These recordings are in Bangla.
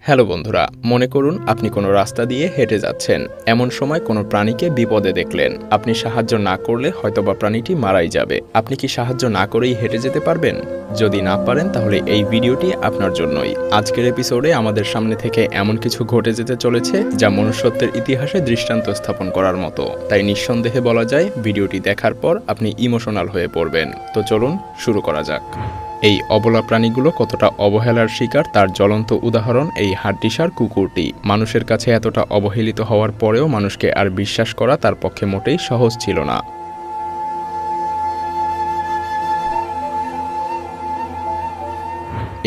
হ্যালো বন্ধুরা, মনে করুন আপনি কোনো রাস্তা দিয়ে হেঁটে যাচ্ছেন। এমন সময় কোনো প্রাণীকে বিপদে দেখলেন। আপনি সাহায্য না করলে হয়তোবা প্রাণীটি মারাই যাবে। আপনি কি সাহায্য না করেই হেঁটে যেতে পারবেন? যদি না পারেন তাহলে এই ভিডিওটি আপনার জন্যই। আজকের এপিসোডে আমাদের সামনে থেকে এমন কিছু ঘটে যেতে চলেছে যা মনুষ্যত্বের ইতিহাসে দৃষ্টান্ত স্থাপন করার মতো। তাই নিঃসন্দেহে বলা যায় ভিডিওটি দেখার পর আপনি ইমোশনাল হয়ে পড়বেন। তো চলুন শুরু করা যাক। এই অবলা প্রাণীগুলো কতটা অবহেলার শিকার তার জ্বলন্ত উদাহরণ এই হাড্ডিসার কুকুরটি। মানুষের কাছে এতটা অবহেলিত হওয়ার পরেও মানুষকে আর বিশ্বাস করা তার পক্ষে মোটেই সহজ ছিল না।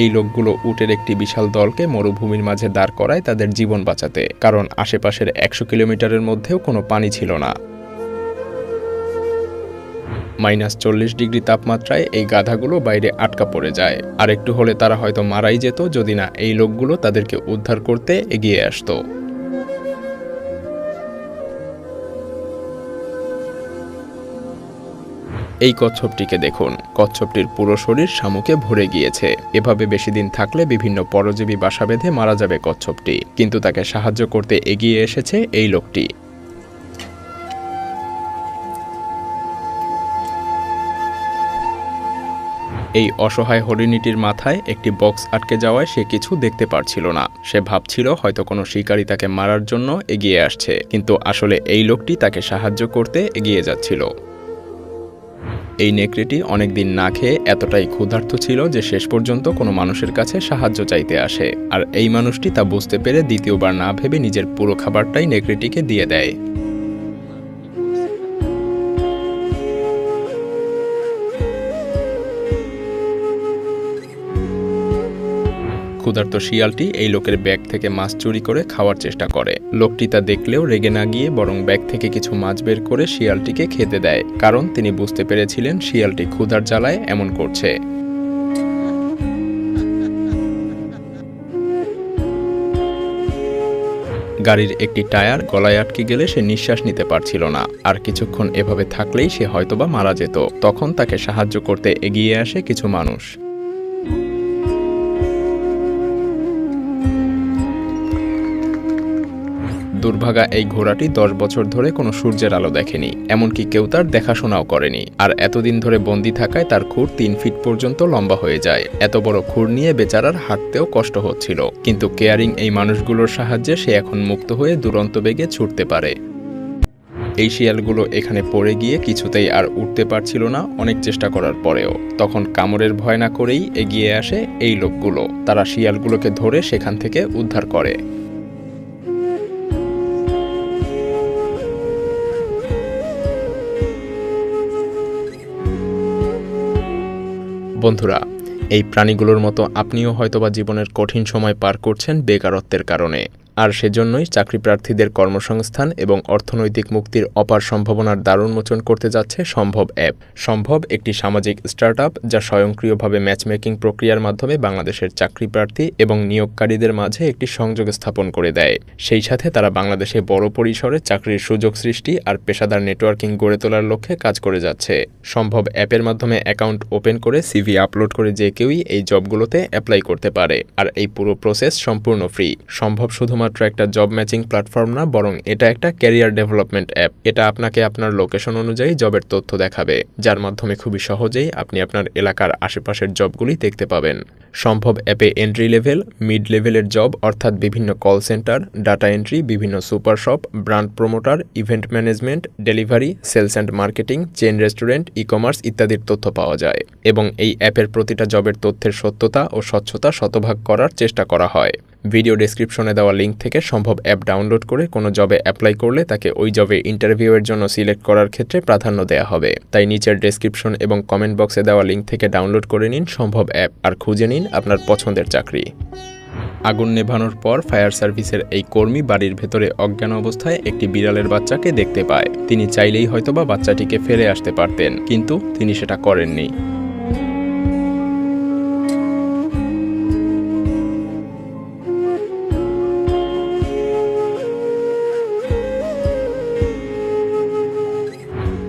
এই লোকগুলো উটের একটি বিশাল দলকে মরুভূমির মাঝে দাঁড় করায় তাদের জীবন বাঁচাতে, কারণ আশেপাশের ১০০ কিলোমিটারের মধ্যেও কোনো পানি ছিল না। -৪০ ডিগ্রি তাপমাত্রায় এই গাধাগুলো বাইরে আটকা পড়ে যায়, আর একটু হলে তারা হয়তো মারাই যেত যদি না এই লোকগুলো তাদেরকে উদ্ধার করতে এগিয়ে আসতো। এই কচ্ছপটিকে দেখুন। কচ্ছপটির পুরো শরীর শামুকে ভরে গিয়েছে। এভাবে বেশি দিন থাকলে বিভিন্ন পরজীবী বাসা বেঁধে মারা যাবে কচ্ছপটি, কিন্তু তাকে সাহায্য করতে এগিয়ে এসেছে এই লোকটি। এই অসহায় হরিণীটির মাথায় একটি বক্স আটকে যাওয়ায় সে কিছু দেখতে পারছিল না। সে ভাবছিল হয়তো কোনো শিকারী তাকে মারার জন্য এগিয়ে আসছে, কিন্তু আসলে এই লোকটি তাকে সাহায্য করতে এগিয়ে যাচ্ছিল। এই নেকড়েটি অনেকদিন না খেয়ে এতটাই ক্ষুধার্ত ছিল যে শেষ পর্যন্ত কোনো মানুষের কাছে সাহায্য চাইতে আসে, আর এই মানুষটি তা বুঝতে পেরে দ্বিতীয়বার না ভেবে নিজের পুরো খাবারটাই নেকড়েটিকে দিয়ে দেয়। ক্ষুধার্ত শিয়ালটি এই লোকের ব্যাগ থেকে মাছ চুরি করে খাওয়ার চেষ্টা করে। লোকটি তা দেখলেও রেগে না গিয়ে বরং ব্যাগ থেকে কিছু মাছ বের করে শিয়ালটিকে খেতে দেয়, কারণ তিনি বুঝতে পেরেছিলেন শিয়ালটি ক্ষুধার জ্বালায় এমন করছে। গাড়ির একটি টায়ার গলায় আটকে গেলে সে নিঃশ্বাস নিতে পারছিল না, আর কিছুক্ষণ এভাবে থাকলেই সে হয়তোবা মারা যেত। তখন তাকে সাহায্য করতে এগিয়ে আসে কিছু মানুষ। দুর্ভাগা এই ঘোড়াটি ১০ বছর ধরে কোনো সূর্যের আলো দেখেনি, এমনকি কেউ তার দেখাশোনাও করেনি। আর এতদিন ধরে বন্দি থাকায় তার খুর ৩ ফিট পর্যন্ত লম্বা হয়ে যায়। এত বড় খুর নিয়ে বেচারার হাঁটতেও কষ্ট হচ্ছিল, কিন্তু কেয়ারিং এই মানুষগুলোর সাহায্যে সে এখন মুক্ত হয়ে দুরন্ত বেগে ছুটতে পারে। এই শিয়ালগুলো এখানে পড়ে গিয়ে কিছুতেই আর উঠতে পারছিল না অনেক চেষ্টা করার পরেও। তখন কামড়ের ভয় না করেই এগিয়ে আসে এই লোকগুলো। তারা শিয়ালগুলোকে ধরে সেখান থেকে উদ্ধার করে। বন্ধুরা, এই প্রাণীগুলোর মতো আপনিও হয়তোবা জীবনের কঠিন সময় পার করছেন বেকারত্বের কারণে, আর সেজন্যই চাকরি প্রার্থীদের কর্মসংস্থান এবং অর্থনৈতিক মুক্তির অপার সম্ভাবনার দ্বার উন্মোচন করতে যাচ্ছে সম্ভব অ্যাপ। সম্ভব একটি সামাজিক স্টার্টআপ যা স্বয়ংক্রিয়ভাবে ম্যাচমেকিং প্রক্রিয়ার মাধ্যমে বাংলাদেশের চাকরি প্রার্থী এবং নিয়োগকারীদের মাঝে একটি সংযোগ স্থাপন করে দেয়। সেই সাথে তারা বাংলাদেশে বড় পরিসরে চাকরির সুযোগ সৃষ্টি আর পেশাদার নেটওয়ার্কিং গড়ে তোলার লক্ষ্যে কাজ করে যাচ্ছে। সম্ভব অ্যাপের মাধ্যমে অ্যাকাউন্ট ওপেন করে সিভি আপলোড করে যে কেউই এই জবগুলোতে অ্যাপ্লাই করতে পারে, আর এই পুরো প্রসেস সম্পূর্ণ ফ্রি। সম্ভব শুধুমাত্র একটা জব ম্যাচিং প্ল্যাটফর্ম না, বরং এটা একটা ক্যারিয়ার ডেভেলপমেন্ট অ্যাপ। এটা আপনাকে আপনার লোকেশন অনুযায়ী জবের তথ্য দেখাবে, যার মাধ্যমে খুবই সহজেই আপনি আপনার এলাকার আশেপাশের জবগুলি দেখতে পাবেন। সম্ভব অ্যাপে এন্ট্রি লেভেল, মিড লেভেলের জব অর্থাৎ বিভিন্ন কল সেন্টার, ডাটা এন্ট্রি, বিভিন্ন super shop, brand promoter, event management, delivery, sales and marketing, chain restaurant, e commerce ইত্যাদির তথ্য পাওয়া যায়। এবং এই অ্যাপের প্রতিটা জবের তথ্যের সত্যতা ও স্বচ্ছতা শতভাগ করার চেষ্টা করা হয়। ভিডিও ডেসক্রিপশনে দেওয়া লিঙ্ক থেকে সম্ভব অ্যাপ ডাউনলোড করে কোনো জবে অ্যাপ্লাই করলে তাকে ওই জবে ইন্টারভিউয়ের জন্য সিলেক্ট করার ক্ষেত্রে প্রাধান্য দেওয়া হবে। তাই নিচের ডেসক্রিপশন এবং কমেন্ট বক্সে দেওয়া লিঙ্ক থেকে ডাউনলোড করে নিন সম্ভব অ্যাপ, আর খুঁজে নিন আপনার পছন্দের চাকরি। আগুন নেভানোর পর ফায়ার সার্ভিসের এই কর্মী বাড়ির ভেতরে অজ্ঞান অবস্থায় একটি বিড়ালের বাচ্চাকে দেখতে পায়। তিনি চাইলেই হয়তোবা বাচ্চাটিকে ফেলে আসতে পারতেন, কিন্তু তিনি সেটা করেননি।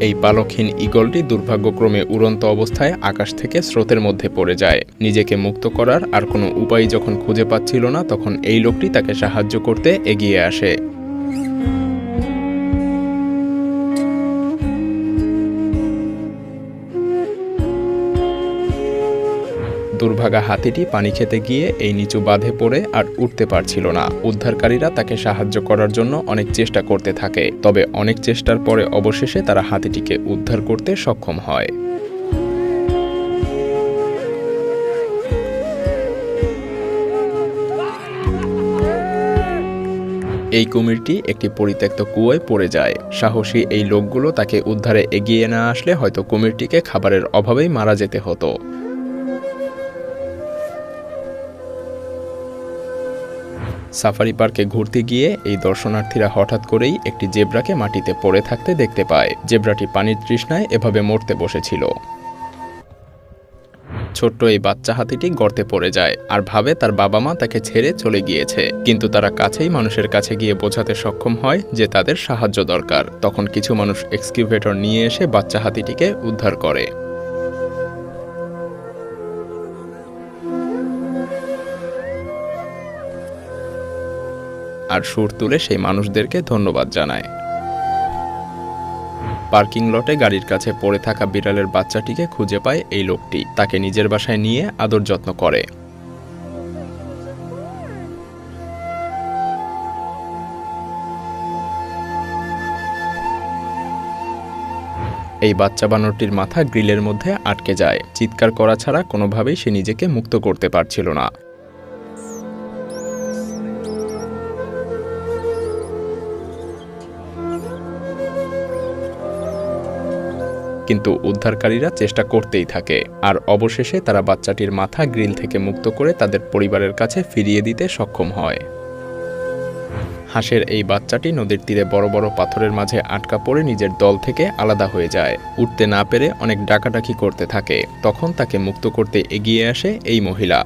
এই পালকহীন ঈগলটি দুর্ভাগ্যক্রমে উড়ন্ত অবস্থায় আকাশ থেকে স্রোতের মধ্যে পড়ে যায়। নিজেকে মুক্ত করার আর কোনো উপায় যখন খুঁজে পাচ্ছিল না, তখন এই লোকটি তাকে সাহায্য করতে এগিয়ে আসে। দুর্ভাগা হাতিটি পানি খেতে গিয়ে এই নিচু বাঁধে পড়ে আর উঠতে পারছিল না। উদ্ধারকারীরা তাকে সাহায্য করার জন্য অনেক চেষ্টা করতে থাকে, তবে অনেক চেষ্টার পরে অবশেষে তারা হাতিটিকে উদ্ধার করতে সক্ষম হয়। এই কুমিরটি একটি পরিত্যক্ত কুয়োয় পড়ে যায়। সাহসী এই লোকগুলো তাকে উদ্ধারে এগিয়ে না আসলে হয়তো কুমিরটিকে খাবারের অভাবেই মারা যেতে হতো। সাফারি পার্কে ঘুরতে গিয়ে এই দর্শনার্থীরা হঠাৎ করেই একটি জেব্রাকে মাটিতে পড়ে থাকতে দেখতে পায়। জেব্রাটি পানির তৃষ্ণায় এভাবে মরতে বসেছিল। ছোট্ট এই বাচ্চা হাতিটি গর্তে পড়ে যায় আর ভাবে তার বাবা মা তাকে ছেড়ে চলে গিয়েছে, কিন্তু তারা কাছেই মানুষের কাছে গিয়ে বোঝাতে সক্ষম হয় যে তাদের সাহায্য দরকার। তখন কিছু মানুষ এক্সকিউভেটর নিয়ে এসে বাচ্চা হাতিটিকে উদ্ধার করে। আর সুর তুলে সেই মানুষদেরকে ধন্যবাদ জানায়। পার্কিং লটে গাড়ির কাছে পড়ে থাকা বিড়ালের বাচ্চাটিকে খুঁজে পায় এই লোকটি। তাকে নিজের বাসায় নিয়ে আদর যত্ন করে। এই বাচ্চা বানরটির মাথা গ্রিলের মধ্যে আটকে যায়। চিৎকার করা ছাড়া কোনোভাবেই সে নিজেকে মুক্ত করতে পারছিল না। কিন্তু উদ্ধারকারীরা চেষ্টা করতেই থাকে, আর অবশেষে তারা বাচ্চাটির মাথা গ্রিল থেকে মুক্ত করে তাদের পরিবারের কাছে ফিরিয়ে দিতে সক্ষম হয়। হাঁসের এই বাচ্চাটি নদীর তীরে বড় বড় পাথরের মাঝে আটকা পড়ে নিজের দল থেকে আলাদা হয়ে যায়। উঠতে না পেরে অনেক ডাকাডাকি করতে থাকে। তখন তাকে মুক্ত করতে এগিয়ে আসে এই মহিলা।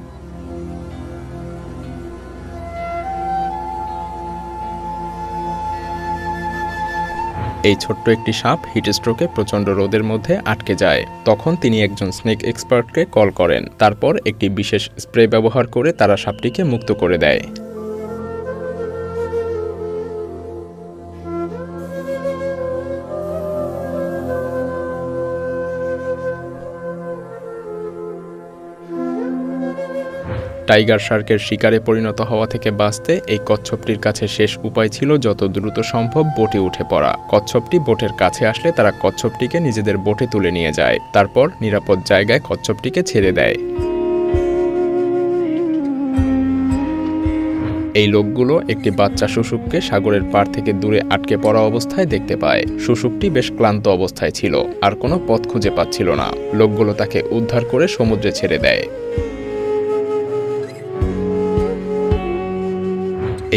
এই ছোট্ট একটি সাপ হিটস্ট্রোকে প্রচণ্ড রোদের মধ্যে আটকে যায়। তখন তিনি একজন স্নেক এক্সপার্টকে কল করেন। তারপর একটি বিশেষ স্প্রে ব্যবহার করে তারা সাপটিকে মুক্ত করে দেয়। টাইগার শার্কের শিকারে পরিণত হওয়া থেকে বাঁচতে এই কচ্ছপটির কাছে শেষ উপায় ছিল যত দ্রুত সম্ভব বোটে উঠে পড়া। কচ্ছপটি বোটের কাছে আসলে তারা কচ্ছপটিকে নিজেদের বোটে তুলে নিয়ে যায়। তারপর নিরাপদ জায়গায় কচ্ছপটিকে ছেড়ে দেয়। এই লোকগুলো একটি বাচ্চা শুশুককে সাগরের পাড় থেকে দূরে আটকে পড়া অবস্থায় দেখতে পায়। শুশুকটি বেশ ক্লান্ত অবস্থায় ছিল আর কোনো পথ খুঁজে পাচ্ছিল না। লোকগুলো তাকে উদ্ধার করে সমুদ্রে ছেড়ে দেয়।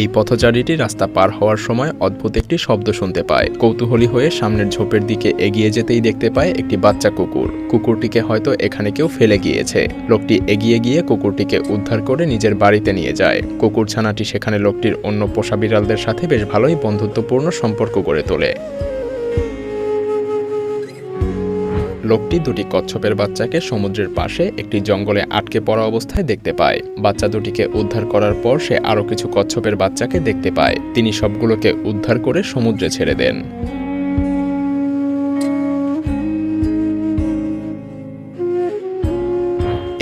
এই পথচারীটি রাস্তা পার হওয়ার সময় অদ্ভুত একটি শব্দ শুনতে পায়। কৌতূহলী হয়ে সামনের ঝোপের দিকে এগিয়ে যেতেই দেখতে পায় একটি বাচ্চা কুকুর। কুকুরটিকে হয়তো এখানে কেউ ফেলে গিয়েছে। লোকটি এগিয়ে গিয়ে কুকুরটিকে উদ্ধার করে নিজের বাড়িতে নিয়ে যায়। কুকুর ছানাটি সেখানে লোকটির অন্য পোষা বিড়ালদের সাথে বেশ ভালোই বন্ধুত্বপূর্ণ সম্পর্ক গড়ে তোলে। লোকটি দুটি কচ্ছপের বাচ্চাকে সমুদ্রের পাশে একটি জঙ্গলে আটকে পড়া অবস্থায় দেখতে পায়। বাচ্চা দুটিকে উদ্ধার করার পর সে আরও কিছু কচ্ছপের বাচ্চাকে দেখতে পায়। তিনি সবগুলোকে উদ্ধার করে সমুদ্রে ছেড়ে দেন।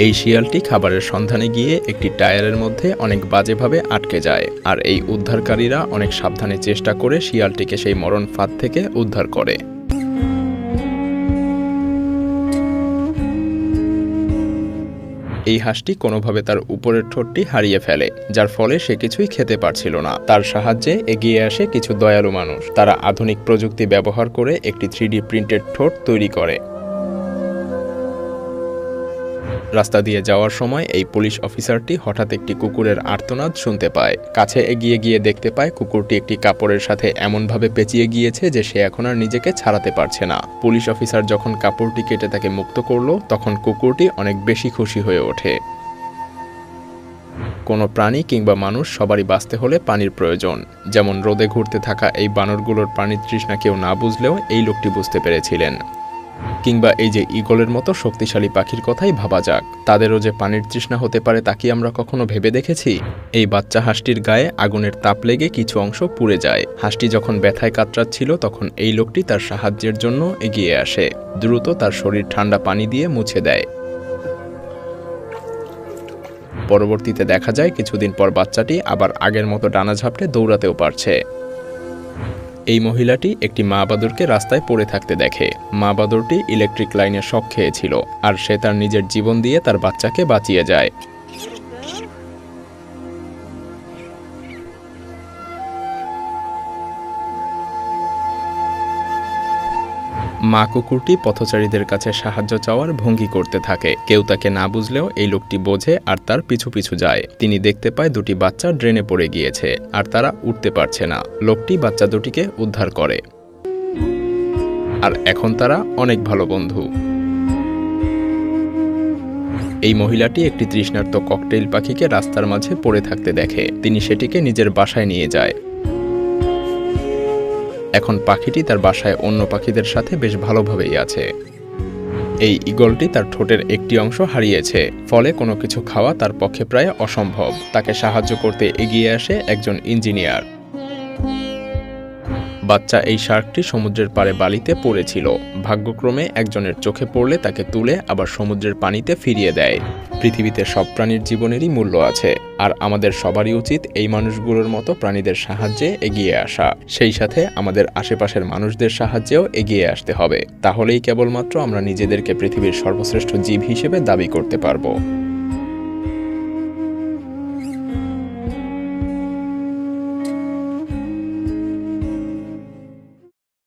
এই শিয়ালটি খাবারের সন্ধানে গিয়ে একটি টায়ারের মধ্যে অনেক বাজেভাবে আটকে যায়, আর এই উদ্ধারকারীরা অনেক সাবধানে চেষ্টা করে শিয়ালটিকে সেই মরণ ফাঁদ থেকে উদ্ধার করে। এই হাঁসটি কোনোভাবে তার উপরের ঠোঁটটি হারিয়ে ফেলে, যার ফলে সে কিছুই খেতে পারছিল না। তার সাহায্যে এগিয়ে আসে কিছু দয়ালু মানুষ। তারা আধুনিক প্রযুক্তি ব্যবহার করে একটি 3D প্রিন্টেড ঠোঁট তৈরি করে। রাস্তা দিয়ে যাওয়ার সময় এই পুলিশ অফিসারটি হঠাৎ একটি কুকুরের আর্তনাদ শুনতে পায়। কাছে এগিয়ে গিয়ে দেখতে পায় কুকুরটি একটি কাপড়ের সাথে এমনভাবে পেঁচিয়ে গিয়েছে যে সে এখন আর নিজেকে ছাড়াতে পারছে না। পুলিশ অফিসার যখন কাপড়টি কেটে তাকে মুক্ত করলো, তখন কুকুরটি অনেক বেশি খুশি হয়ে ওঠে। কোনো প্রাণী কিংবা মানুষ সবারই বাঁচতে হলে পানির প্রয়োজন। যেমন রোদে ঘুরতে থাকা এই বানরগুলোর পানির তৃষ্ণা কেউ না বুঝলেও এই লোকটি বুঝতে পেরেছিলেন। কিংবা এই যে ঈগলের মতো শক্তিশালী পাখির কথাই ভাবা যাক, তাদেরও যে পানির তৃষ্ণা হতে পারে তা কি আমরা কখনো ভেবে দেখেছি? এই বাচ্চা হাঁসটির গায়ে আগুনের তাপ লেগে কিছু অংশ পুড়ে যায়। হাঁসটি যখন ব্যথায় কাতরাচ্ছিল তখন এই লোকটি তার সাহায্যের জন্য এগিয়ে আসে, দ্রুত তার শরীর ঠান্ডা পানি দিয়ে মুছে দেয়। পরবর্তীতে দেখা যায় কিছুদিন পর বাচ্চাটি আবার আগের মতো ডানা ঝাপটে দৌড়াতেও পারছে। এই মহিলাটি একটি মা বাদুড়কে রাস্তায় পড়ে থাকতে দেখে। মা বাদুড়টি ইলেকট্রিক লাইনে শক খেয়েছিল, আর সে তার নিজের জীবন দিয়ে তার বাচ্চাকে বাঁচিয়ে যায়। মা কুকুরটি পথচারীদের কাছে সাহায্য চাওয়ার ভঙ্গি করতে থাকে। কেউ তাকে না বুঝলেও এই লোকটি বোঝে আর তার পিছু পিছু যায়। তিনি দেখতে পায় দুটি বাচ্চা ড্রেনে পড়ে গিয়েছে আর তারা উঠতে পারছে না। লোকটি বাচ্চা দুটিকে উদ্ধার করে, আর এখন তারা অনেক ভালো বন্ধু। এই মহিলাটি একটি তৃষ্ণার্ত ককটেইল পাখিকে রাস্তার মাঝে পড়ে থাকতে দেখে। তিনি সেটিকে নিজের বাসায় নিয়ে যায়। এখন পাখিটি তার বাসায় অন্য পাখিদের সাথে বেশ ভালোভাবেই আছে। এই ঈগলটি তার ঠোঁটের একটি অংশ হারিয়েছে, ফলে কোনো কিছু খাওয়া তার পক্ষে প্রায় অসম্ভব। তাকে সাহায্য করতে এগিয়ে আসে একজন ইঞ্জিনিয়ার। বাচ্চা এই শার্কটি সমুদ্রের পাড়ে বালিতে পড়েছিল। ভাগ্যক্রমে একজনের চোখে পড়লে তাকে তুলে আবার সমুদ্রের পানিতে ফিরিয়ে দেয়। পৃথিবীতে সব প্রাণীর জীবনেরই মূল্য আছে, আর আমাদের সবারই উচিত এই মানুষগুলোর মতো প্রাণীদের সাহায্যে এগিয়ে আসা। সেই সাথে আমাদের আশেপাশের মানুষদের সাহায্যেও এগিয়ে আসতে হবে। তাহলেই কেবলমাত্র আমরা নিজেদেরকে পৃথিবীর সর্বশ্রেষ্ঠ জীব হিসেবে দাবি করতে পারব।